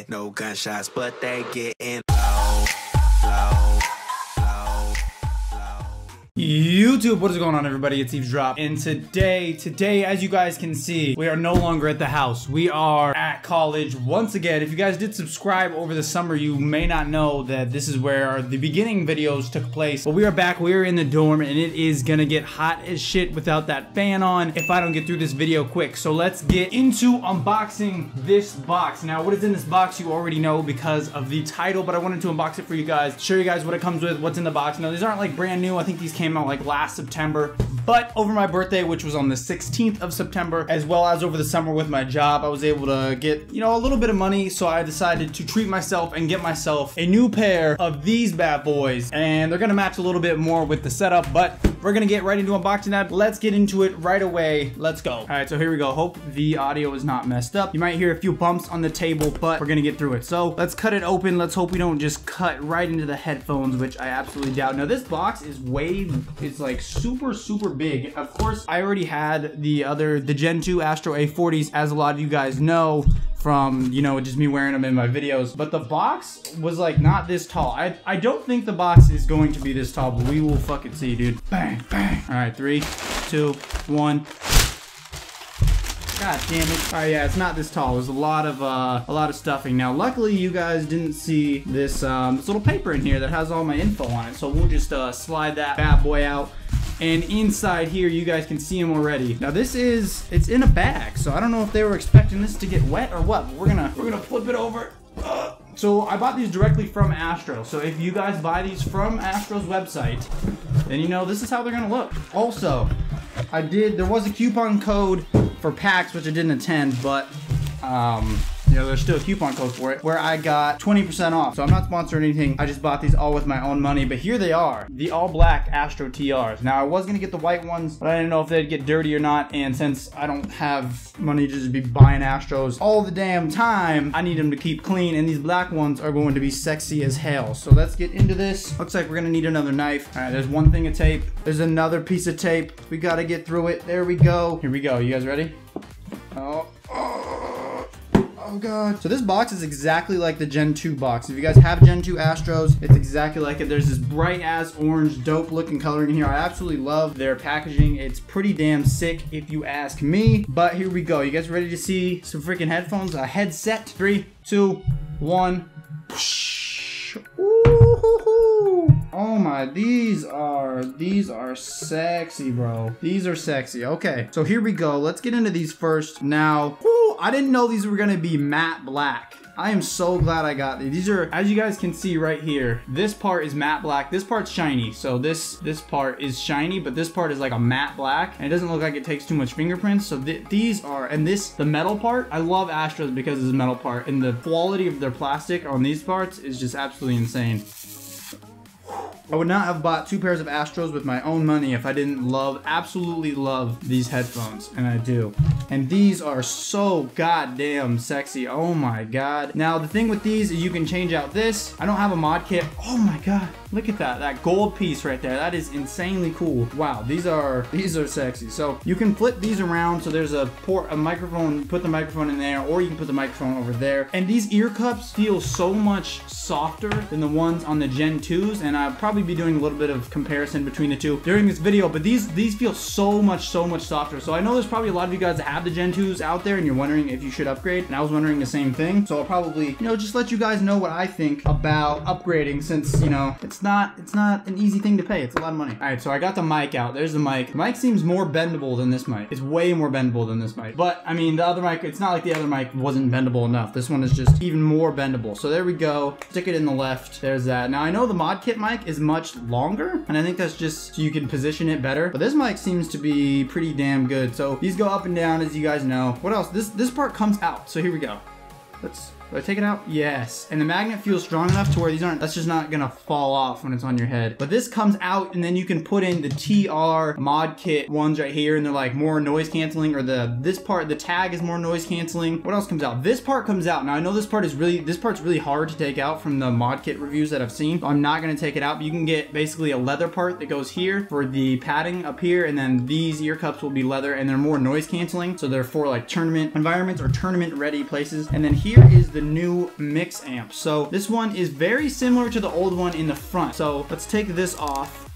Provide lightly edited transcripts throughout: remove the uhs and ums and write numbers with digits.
no gunshots, but they getting low, low, low, low. YouTube, what is going on, everybody? It's Eavesdrop, and today, as you guys can see, we are no longer at the house. We are at college once again. If you guys did subscribe over the summer, you may not know that this is where the beginning videos took place. But we are back. We are in the dorm, and it is gonna get hot as shit without that fan on if I don't get through this video quick. So let's get into unboxing this box. Now, what is in this box, you already know because of the title, but I wanted to unbox it for you guys, show you guys what it comes with, what's in the box. Now, these aren't like brand new. I think these came out like last September, but over my birthday, which was on the 16th of September, as well as over the summer with my job, I was able to get, you know, a little bit of money, so I decided to treat myself and get myself a new pair of these bad boys, and they're gonna match a little bit more with the setup, but we're gonna get right into unboxing that. Let's get into it right away. Let's go. All right, so here we go. Hope the audio is not messed up. You might hear a few bumps on the table, but we're gonna get through it. So let's cut it open. Let's hope we don't just cut right into the headphones, which I absolutely doubt. Now, this box is it's like super big. Of course, I already had the Gen 2 Astro A40s, as a lot of you guys know from, you know, just me wearing them in my videos, but the box was like not this tall. I don't think the box is going to be this tall, but we will fucking see, dude. Bang, bang. All right, 3, 2, 1. God damn it. All right, yeah, it's not this tall. There's a lot of stuffing. Now, luckily, you guys didn't see this, this little paper in here that has all my info on it. So we'll just slide that bad boy out. And inside here, you guys can see them already. Now, it's in a bag. So I don't know if they were expecting this to get wet or what. But we're gonna flip it over. So I bought these directly from Astro. So if you guys buy these from Astro's website, then you know this is how they're gonna look. Also, there was a coupon code for PAX, which I didn't attend, but you know, there's still a coupon code for it, where I got 20% off. So I'm not sponsoring anything. I just bought these all with my own money, but here they are, the all black Astro TRs. Now, I was gonna get the white ones, but I didn't know if they'd get dirty or not, and since I don't have money to just be buying Astros all the damn time, I need them to keep clean, and these black ones are going to be sexy as hell. So let's get into this. Looks like we're gonna need another knife. All right, there's one thing of tape. There's another piece of tape. We gotta get through it. There we go. Here we go. You guys ready? Oh god. So this box is exactly like the Gen 2 box. If you guys have Gen 2 Astros, it's exactly like it. There's this bright ass orange, dope looking coloring in here. I absolutely love their packaging. It's pretty damn sick if you ask me. But here we go. You guys ready to see some freaking headphones? A headset. 3, 2, 1. Ooh. Oh my, these are sexy, bro. These are sexy. Okay, so here we go. Let's get into these first. Now, I didn't know these were gonna be matte black. I am so glad I got these. These are, as you guys can see right here, this part is matte black. This part's shiny. So this part is shiny, but this part is like a matte black. And it doesn't look like it takes too much fingerprints. So these are, and the metal part, I love Astros because of the metal part. And the quality of their plastic on these parts is just absolutely insane. I would not have bought 2 pairs of Astros with my own money if I didn't absolutely love these headphones, and I do. And these are so goddamn sexy. Oh my god. Now, the thing with these is you can change out this. I don't have a mod kit. Oh my god. Look at that gold piece right there. That is insanely cool. Wow, these are sexy. So you can flip these around. So there's a microphone, put the microphone in there, or you can put the microphone over there. And these ear cups feel so much softer than the ones on the Gen 2s, and I'll probably be doing a little bit of comparison between the two during this video, but these feel so much softer. So I know there's probably a lot of you guys that have the Gen 2s out there and you're wondering if you should upgrade, and I was wondering the same thing. So I'll probably, you know, just let you guys know what I think about upgrading, since, you know, it's not an easy thing to pay. It's a lot of money. All right, so I got the mic out. There's the mic. The mic seems more bendable than this mic. It's way more bendable than this mic. But I mean, the other mic, it's not like the other mic wasn't bendable enough. This one is just even more bendable. So there we go. Stick it in the left. There's that. Now I know the mod kit mic is much longer, and I think that's just so you can position it better. But this mic seems to be pretty damn good. So these go up and down, as you guys know. What else? This part comes out. So here we go. Do I take it out? Yes. And the magnet feels strong enough to where that's just not gonna fall off when it's on your head. But this comes out, and then you can put in the TR mod kit ones right here, and they're like more noise canceling, or this part, the tag is more noise canceling. What else comes out? This part comes out. Now I know this part's really hard to take out from the mod kit reviews that I've seen. So I'm not gonna take it out, but you can get basically a leather part that goes here for the padding up here, and then these ear cups will be leather, and they're more noise canceling. So they're for like tournament environments or tournament ready places. And then here is the the new mix amp. So this one is very similar to the old one in the front. So let's take this off.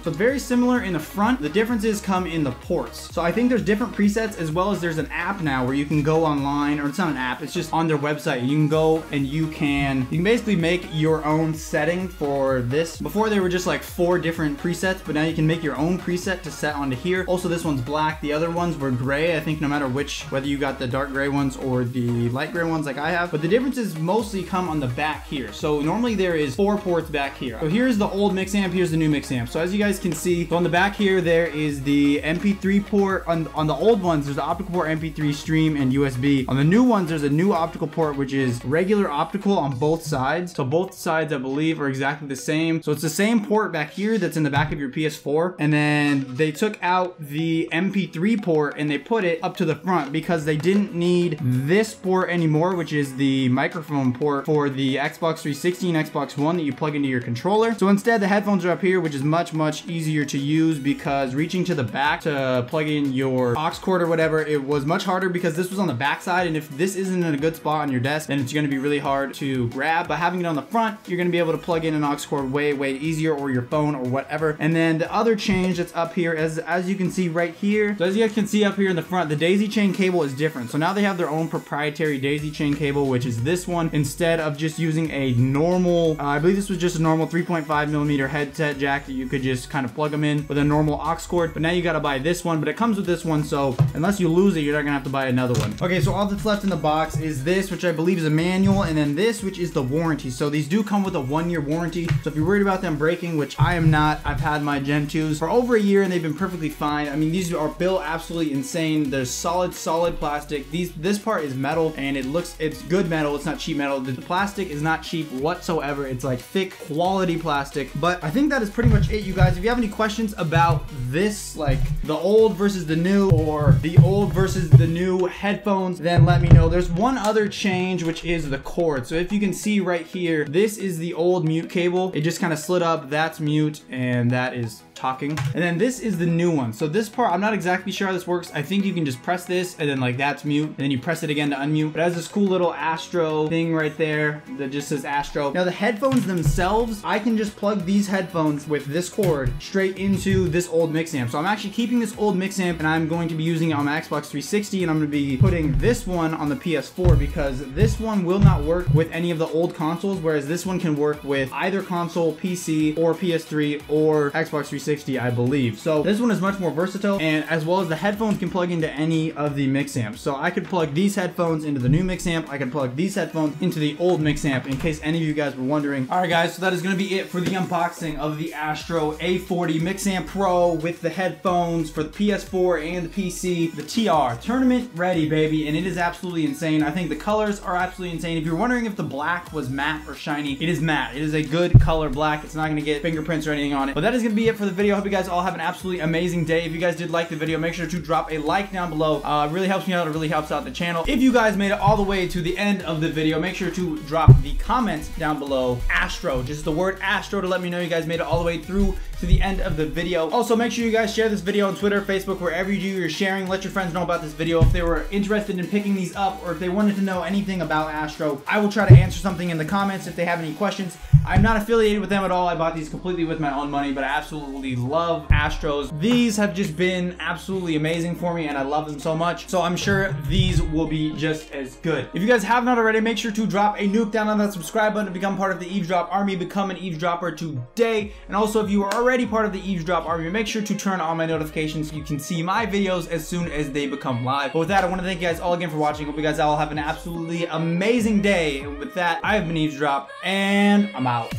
So very similar in the front. The differences come in the ports. So I think there's different presets, as well as there's an app now where you can go online, or it's not an app, it's just on their website. You can go and you can basically make your own setting for this. Before they were just like 4 different presets, but now you can make your own preset to set onto here. Also, this one's black. The other ones were gray. I think no matter which, whether you got the dark gray ones or the light gray ones like I have. But the differences mostly come on the back here. So normally there is 4 ports back here. So here's the old mix amp, here's the new mix amp. So as you guys can see, so on the back here, there is the MP3 port. On the old ones, there's the optical port, MP3 stream, and USB. On the new ones, there's a new optical port, which is regular optical on both sides. So both sides, I believe, are exactly the same. So it's the same port back here that's in the back of your PS4. And then they took out the MP3 port and they put it up to the front because they didn't need this port anymore, which is the microphone port for the Xbox 360 and Xbox One that you plug into your controller. So instead, the headphones are up here, which is much easier to use, because reaching to the back to plug in your aux cord or whatever, it was much harder because this was on the back side, and if this isn't in a good spot on your desk, then it's going to be really hard to grab. But having it on the front, you're going to be able to plug in an aux cord way easier, or your phone or whatever. And then the other change that's up here, as you can see right here, so as you guys can see up here in the front, the daisy chain cable is different. So now they have their own proprietary daisy chain cable, which is this one, instead of just using a normal, I believe this was just a normal 3.5mm headset jack that you could just kind of plug them in with a normal aux cord. But now you got to buy this one, but it comes with this one, so unless you lose it, you're not gonna have to buy another one. Okay, so all that's left in the box is this, which I believe is a manual, and then this, which is the warranty. So these do come with a 1-year warranty. So if you're worried about them breaking, which I am not, I've had my Gen 2s for over a year and they've been perfectly fine. I mean, these are built absolutely insane. They're solid plastic. This part is metal, and it's good metal. It's not cheap metal. The plastic is not cheap whatsoever. It's like thick quality plastic. But I think that is pretty much it, you guys. If you have any questions about this, like the old versus the new, or the old versus the new headphones, then let me know. There's one other change, which is the cord. So if you can see right here, this is the old mute cable. It just kind of slid up. That's mute, and that is talking. And then this is the new one. So this part, I'm not exactly sure how this works. I think you can just press this, and then like that's mute, and then you press it again to unmute. But it has this cool little Astro thing right there that just says Astro. Now the headphones themselves, I can just plug these headphones with this cord straight into this old mix amp. So I'm actually keeping this old mix amp, and I'm going to be using it on my Xbox 360, and I'm going to be putting this one on the PS4, because this one will not work with any of the old consoles, whereas this one can work with either console, PC, or PS3, or Xbox 360, I believe. So this one is much more versatile, and as well as the headphones can plug into any of the mix amps. So I could plug these headphones into the new mix amp. I could plug these headphones into the old mix amp, in case any of you guys were wondering. All right, guys, so that is going to be it for the unboxing of the Astro A40 Mix Amp Pro with the headphones for the PS4 and the PC, the TR. Tournament ready, baby, and it is absolutely insane. I think the colors are absolutely insane. If you're wondering if the black was matte or shiny, it is matte. It is a good color black. It's not going to get fingerprints or anything on it. But that is going to be it for the video. I hope you guys all have an absolutely amazing day. If you guys did like the video, make sure to drop a like down below. It really helps me out. It really helps out the channel. If you guys made it all the way to the end of the video, make sure to drop the comments down below Astro, just the word Astro, to let me know you guys made it all the way through to the end of the video. Also, make sure you guys share this video on Twitter, Facebook, wherever you do your sharing. Let your friends know about this video if they were interested in picking these up, or if they wanted to know anything about Astro. I will try to answer something in the comments if they have any questions. I'm not affiliated with them at all. I bought these completely with my own money, but I absolutely love Astros. These have just been absolutely amazing for me, and I love them so much. So I'm sure these will be just as good. If you guys have not already, make sure to drop a nuke down on that subscribe button to become part of the Eavesdrop Army. Become an eavesdropper today. And also, if you are already part of the Eavesdrop Army, make sure to turn on my notifications so you can see my videos as soon as they become live. But with that, I want to thank you guys all again for watching. Hope you guys all have an absolutely amazing day. And with that, I have been Eavesdrop, and I'm out.